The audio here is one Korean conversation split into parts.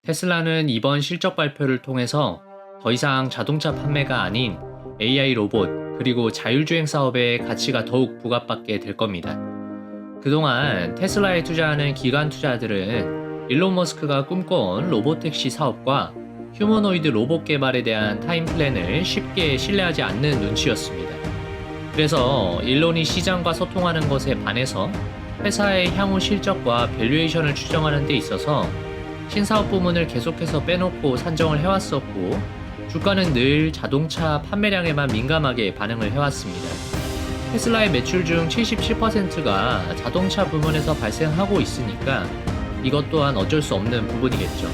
테슬라는 이번 실적 발표를 통해서 더 이상 자동차 판매가 아닌 AI 로봇 그리고 자율주행 사업의 가치가 더욱 부각받게 될 겁니다. 그동안 테슬라에 투자하는 기관 투자들은 일론 머스크가 꿈꿔온 로보택시 사업과 휴머노이드 로봇 개발에 대한 타임 플랜을 쉽게 신뢰하지 않는 눈치였습니다. 그래서 일론이 시장과 소통하는 것에 반해서 회사의 향후 실적과 밸류에이션을 추정하는 데 있어서 신사업 부문을 계속해서 빼놓고 산정을 해왔었고, 주가는 늘 자동차 판매량에만 민감하게 반응을 해왔습니다. 테슬라의 매출 중 77%가 자동차 부문에서 발생하고 있으니까 이것 또한 어쩔 수 없는 부분이겠죠.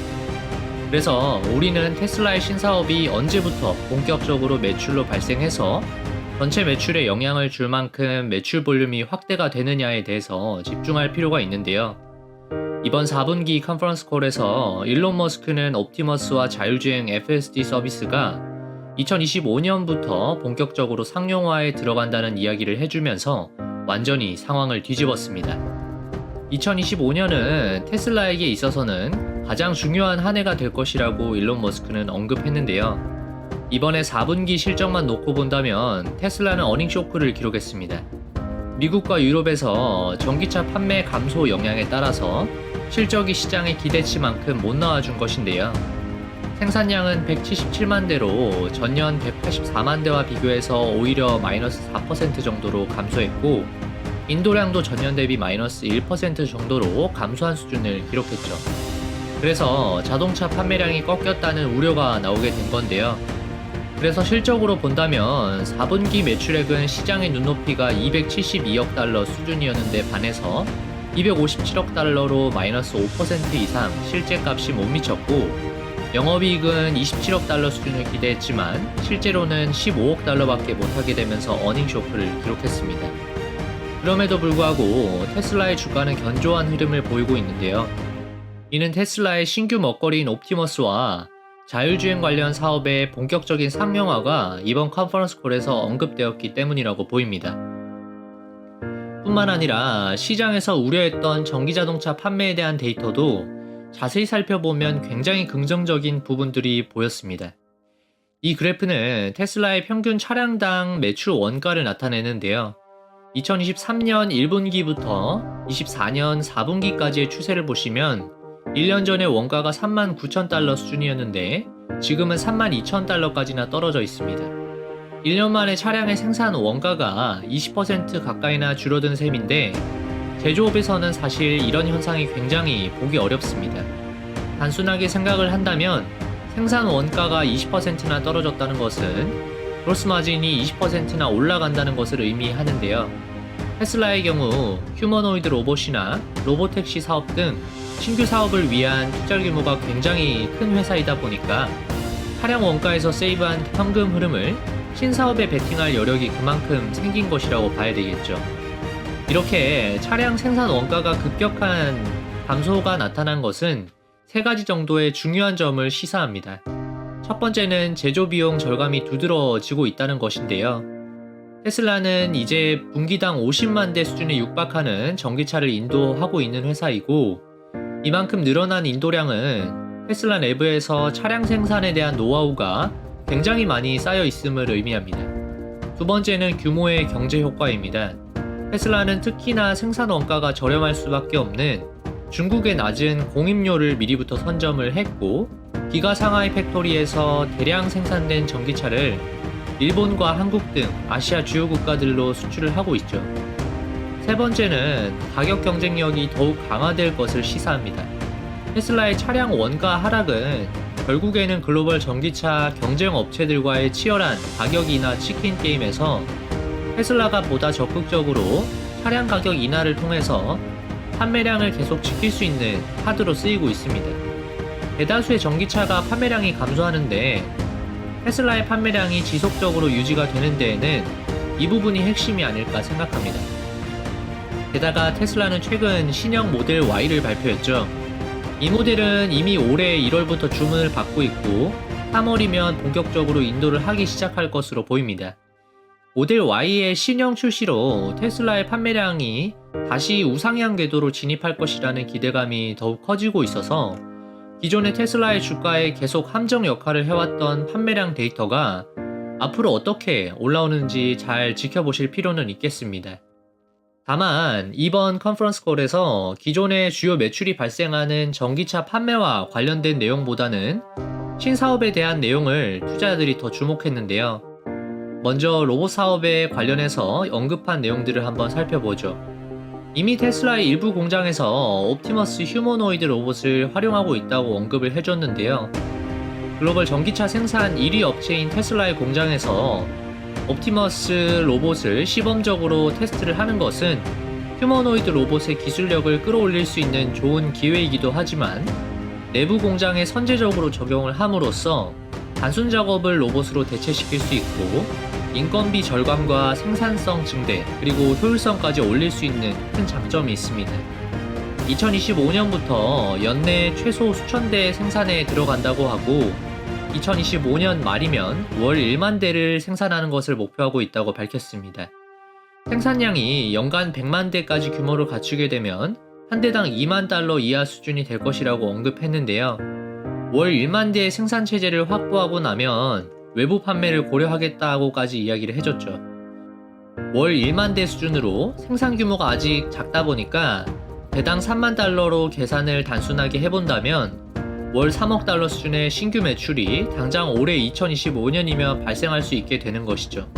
그래서 우리는 테슬라의 신사업이 언제부터 본격적으로 매출로 발생해서 전체 매출에 영향을 줄 만큼 매출 볼륨이 확대가 되느냐에 대해서 집중할 필요가 있는데요. 이번 4분기 컨퍼런스 콜에서 일론 머스크는 옵티머스와 자율주행 FSD 서비스가 2025년부터 본격적으로 상용화에 들어간다는 이야기를 해주면서 완전히 상황을 뒤집었습니다. 2025년은 테슬라에게 있어서는 가장 중요한 한 해가 될 것이라고 일론 머스크는 언급했는데요. 이번에 4분기 실적만 놓고 본다면 테슬라는 어닝 쇼크를 기록했습니다. 미국과 유럽에서 전기차 판매 감소 영향에 따라서 실적이 시장의 기대치만큼 못 나와준 것인데요. 생산량은 177만 대로 전년 184만 대와 비교해서 오히려 마이너스 4% 정도로 감소했고, 인도량도 전년 대비 마이너스 1% 정도로 감소한 수준을 기록했죠. 그래서 자동차 판매량이 꺾였다는 우려가 나오게 된 건데요. 그래서 실적으로 본다면 4분기 매출액은 시장의 눈높이가 272억 달러 수준이었는데 반해서 257억 달러로 마이너스 5% 이상 실제값이 못 미쳤고, 영업이익은 27억 달러 수준을 기대했지만 실제로는 15억 달러밖에 못하게 되면서 어닝 쇼크를 기록했습니다. 그럼에도 불구하고 테슬라의 주가는 견조한 흐름을 보이고 있는데요. 이는 테슬라의 신규 먹거리인 옵티머스와 자율주행 관련 사업의 본격적인 상용화가 이번 컨퍼런스 콜에서 언급되었기 때문이라고 보입니다. 뿐만 아니라 시장에서 우려했던 전기자동차 판매에 대한 데이터도 자세히 살펴보면 굉장히 긍정적인 부분들이 보였습니다. 이 그래프는 테슬라의 평균 차량당 매출 원가를 나타내는데요. 2023년 1분기부터 24년 4분기까지의 추세를 보시면 1년 전에 원가가 39,000달러 수준이었는데 지금은 32,000달러까지나 떨어져 있습니다. 1년 만에 차량의 생산 원가가 20% 가까이나 줄어든 셈인데, 제조업에서는 사실 이런 현상이 굉장히 보기 어렵습니다. 단순하게 생각을 한다면 생산 원가가 20%나 떨어졌다는 것은 그로스 마진이 20%나 올라간다는 것을 의미하는데요. 테슬라의 경우 휴머노이드 로봇이나 로보택시 사업 등 신규 사업을 위한 투자 규모가 굉장히 큰 회사이다 보니까 차량 원가에서 세이브한 현금 흐름을 신사업에 베팅할 여력이 그만큼 생긴 것이라고 봐야 되겠죠. 이렇게 차량 생산 원가가 급격한 감소가 나타난 것은 세 가지 정도의 중요한 점을 시사합니다. 첫 번째는 제조 비용 절감이 두드러지고 있다는 것인데요. 테슬라는 이제 분기당 50만 대 수준에 육박하는 전기차를 인도하고 있는 회사이고, 이만큼 늘어난 인도량은 테슬라 내부에서 차량 생산에 대한 노하우가 굉장히 많이 쌓여 있음을 의미합니다. 두 번째는 규모의 경제 효과입니다. 테슬라는 특히나 생산 원가가 저렴할 수밖에 없는 중국의 낮은 공입료를 미리부터 선점을 했고, 기가 상하이 팩토리에서 대량 생산된 전기차를 일본과 한국 등 아시아 주요 국가들로 수출을 하고 있죠. 세 번째는 가격 경쟁력이 더욱 강화될 것을 시사합니다. 테슬라의 차량 원가 하락은 결국에는 글로벌 전기차 경쟁 업체들과의 치열한 가격 인하 치킨 게임에서 테슬라가 보다 적극적으로 차량 가격 인하를 통해서 판매량을 계속 지킬 수 있는 카드로 쓰이고 있습니다. 대다수의 전기차가 판매량이 감소하는데 테슬라의 판매량이 지속적으로 유지가 되는 데에는 이 부분이 핵심이 아닐까 생각합니다. 게다가 테슬라는 최근 신형 모델 Y를 발표했죠. 이 모델은 이미 올해 1월부터 주문을 받고 있고 3월이면 본격적으로 인도를 하기 시작할 것으로 보입니다. 모델 Y의 신형 출시로 테슬라의 판매량이 다시 우상향 궤도로 진입할 것이라는 기대감이 더욱 커지고 있어서 기존의 테슬라의 주가에 계속 함정 역할을 해왔던 판매량 데이터가 앞으로 어떻게 올라오는지 잘 지켜보실 필요는 있겠습니다. 다만 이번 컨퍼런스 콜에서 기존의 주요 매출이 발생하는 전기차 판매와 관련된 내용보다는 신사업에 대한 내용을 투자자들이 더 주목했는데요. 먼저 로봇 사업에 관련해서 언급한 내용들을 한번 살펴보죠. 이미 테슬라의 일부 공장에서 옵티머스 휴머노이드 로봇을 활용하고 있다고 언급을 해줬는데요. 글로벌 전기차 생산 1위 업체인 테슬라의 공장에서 옵티머스 로봇을 시범적으로 테스트를 하는 것은 휴머노이드 로봇의 기술력을 끌어올릴 수 있는 좋은 기회이기도 하지만 내부 공장에 선제적으로 적용을 함으로써 단순 작업을 로봇으로 대체시킬 수 있고 인건비 절감과 생산성 증대 그리고 효율성까지 올릴 수 있는 큰 장점이 있습니다. 2025년부터 연내 최소 수천 대 생산에 들어간다고 하고 2025년 말이면 월 1만 대를 생산하는 것을 목표하고 있다고 밝혔습니다. 생산량이 연간 100만 대까지 규모를 갖추게 되면 한 대당 2만 달러 이하 수준이 될 것이라고 언급했는데요. 월 1만 대의 생산 체제를 확보하고 나면 외부 판매를 고려하겠다고까지 이야기를 해줬죠. 월 1만 대 수준으로 생산 규모가 아직 작다 보니까 대당 3만 달러로 계산을 단순하게 해본다면 월 3억 달러 수준의 신규 매출이 당장 올해 2025년이면 발생할 수 있게 되는 것이죠.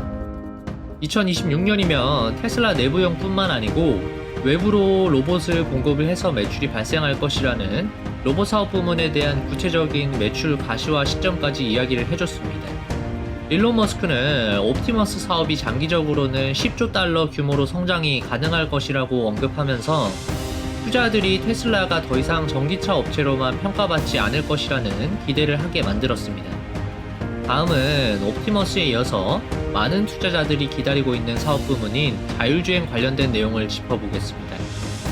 2026년이면 테슬라 내부용 뿐만 아니고 외부로 로봇을 공급을 해서 매출이 발생할 것이라는 로봇 사업 부문에 대한 구체적인 매출 가시화 시점까지 이야기를 해줬습니다. 일론 머스크는 옵티머스 사업이 장기적으로는 10조 달러 규모로 성장이 가능할 것이라고 언급하면서 투자자들이 테슬라가 더 이상 전기차 업체로만 평가받지 않을 것이라는 기대를 하게 만들었습니다. 다음은 옵티머스에 이어서 많은 투자자들이 기다리고 있는 사업 부문인 자율주행 관련된 내용을 짚어보겠습니다.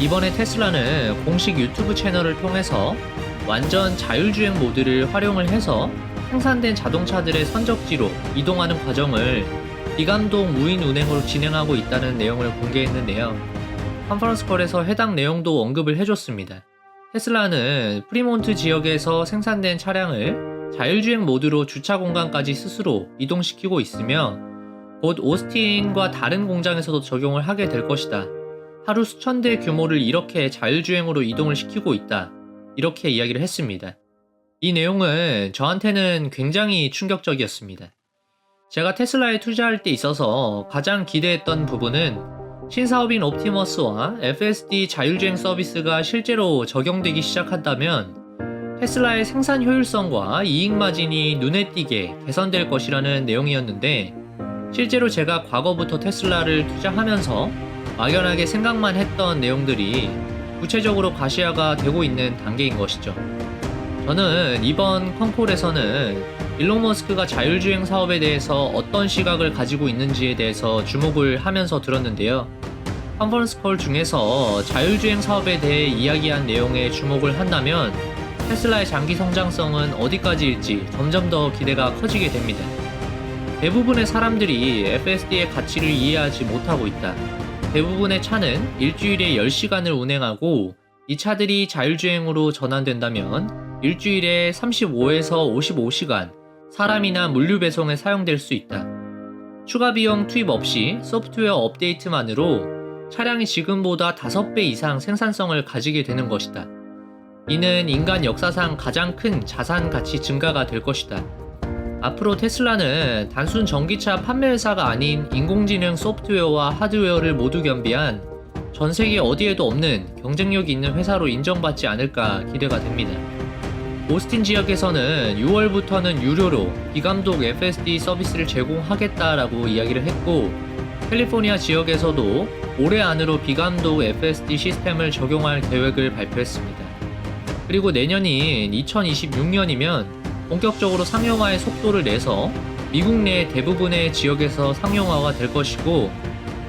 이번에 테슬라는 공식 유튜브 채널을 통해서 완전 자율주행 모드를 활용을 해서 생산된 자동차들의 선적지로 이동하는 과정을 비감독 무인 운행으로 진행하고 있다는 내용을 공개했는데요. 컨퍼런스 콜에서 해당 내용도 언급을 해줬습니다. 테슬라는 프리몬트 지역에서 생산된 차량을 자율주행 모드로 주차 공간까지 스스로 이동시키고 있으며 곧 오스틴과 다른 공장에서도 적용을 하게 될 것이다. 하루 수천 대 규모를 이렇게 자율주행으로 이동을 시키고 있다. 이렇게 이야기를 했습니다. 이 내용은 저한테는 굉장히 충격적이었습니다. 제가 테슬라에 투자할 때 있어서 가장 기대했던 부분은 신사업인 옵티머스와 FSD 자율주행 서비스가 실제로 적용되기 시작한다면 테슬라의 생산 효율성과 이익 마진이 눈에 띄게 개선될 것이라는 내용이었는데 실제로 제가 과거부터 테슬라를 투자하면서 막연하게 생각만 했던 내용들이 구체적으로 가시화가 되고 있는 단계인 것이죠. 저는 이번 컨콜에서는 일론 머스크가 자율주행 사업에 대해서 어떤 시각을 가지고 있는지에 대해서 주목을 하면서 들었는데요. 컨퍼런스 콜 중에서 자율주행 사업에 대해 이야기한 내용에 주목을 한다면 테슬라의 장기 성장성은 어디까지일지 점점 더 기대가 커지게 됩니다. 대부분의 사람들이 FSD의 가치를 이해하지 못하고 있다. 대부분의 차는 일주일에 10시간을 운행하고 이 차들이 자율주행으로 전환된다면 일주일에 35에서 55시간 사람이나 물류 배송에 사용될 수 있다. 추가 비용 투입 없이 소프트웨어 업데이트만으로 차량이 지금보다 5배 이상 생산성을 가지게 되는 것이다. 이는 인간 역사상 가장 큰 자산 가치 증가가 될 것이다. 앞으로 테슬라는 단순 전기차 판매회사가 아닌 인공지능 소프트웨어와 하드웨어를 모두 겸비한 전 세계 어디에도 없는 경쟁력이 있는 회사로 인정받지 않을까 기대가 됩니다. 오스틴 지역에서는 6월부터는 유료로 비감독 FSD 서비스를 제공하겠다라고 이야기를 했고 캘리포니아 지역에서도 올해 안으로 비감독 FSD 시스템을 적용할 계획을 발표했습니다. 그리고 내년인 2026년이면 본격적으로 상용화의 속도를 내서 미국 내 대부분의 지역에서 상용화가 될 것이고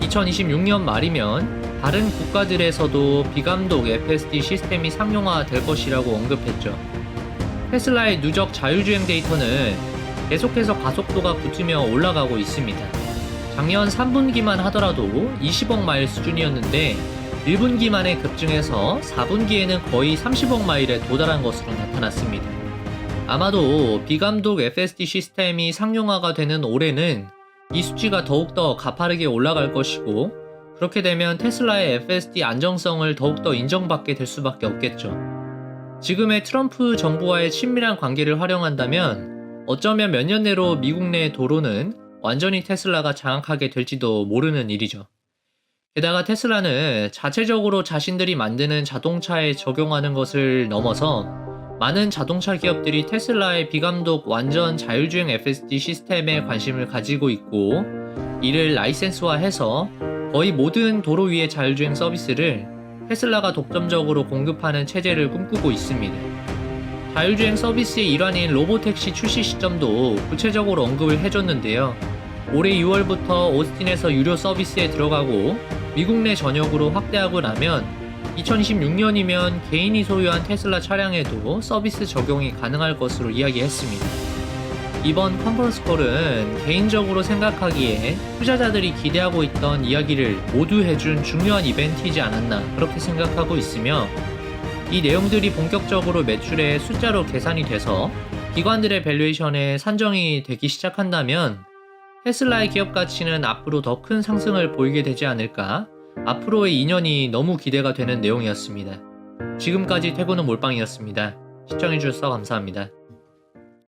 2026년 말이면 다른 국가들에서도 비감독 FSD 시스템이 상용화될 것이라고 언급했죠. 테슬라의 누적 자율주행 데이터는 계속해서 가속도가 붙으며 올라가고 있습니다. 작년 3분기만 하더라도 20억 마일 수준이었는데 1분기 만에 급증해서 4분기에는 거의 30억 마일에 도달한 것으로 나타났습니다. 아마도 비감독 FSD 시스템이 상용화가 되는 올해는 이 수치가 더욱더 가파르게 올라갈 것이고, 그렇게 되면 테슬라의 FSD 안정성을 더욱더 인정받게 될 수밖에 없겠죠. 지금의 트럼프 정부와의 친밀한 관계를 활용한다면 어쩌면 몇 년 내로 미국 내 도로는 완전히 테슬라가 장악하게 될지도 모르는 일이죠. 게다가 테슬라는 자체적으로 자신들이 만드는 자동차에 적용하는 것을 넘어서 많은 자동차 기업들이 테슬라의 비감독 완전 자율주행 FSD 시스템에 관심을 가지고 있고, 이를 라이센스화해서 거의 모든 도로 위의 자율주행 서비스를 테슬라가 독점적으로 공급하는 체제를 꿈꾸고 있습니다. 자율주행 서비스의 일환인 로보택시 출시 시점도 구체적으로 언급을 해줬는데요. 올해 6월부터 오스틴에서 유료 서비스에 들어가고 미국 내 전역으로 확대하고 나면 2026년이면 개인이 소유한 테슬라 차량에도 서비스 적용이 가능할 것으로 이야기했습니다. 이번 컨퍼런스 콜은 개인적으로 생각하기에 투자자들이 기대하고 있던 이야기를 모두 해준 중요한 이벤트이지 않았나 그렇게 생각하고 있으며, 이 내용들이 본격적으로 매출의 숫자로 계산이 돼서 기관들의 밸류에이션에 산정이 되기 시작한다면 테슬라의 기업 가치는 앞으로 더 큰 상승을 보이게 되지 않을까, 앞으로의 2년이 너무 기대가 되는 내용이었습니다. 지금까지 태구는 몰빵이었습니다. 시청해주셔서 감사합니다.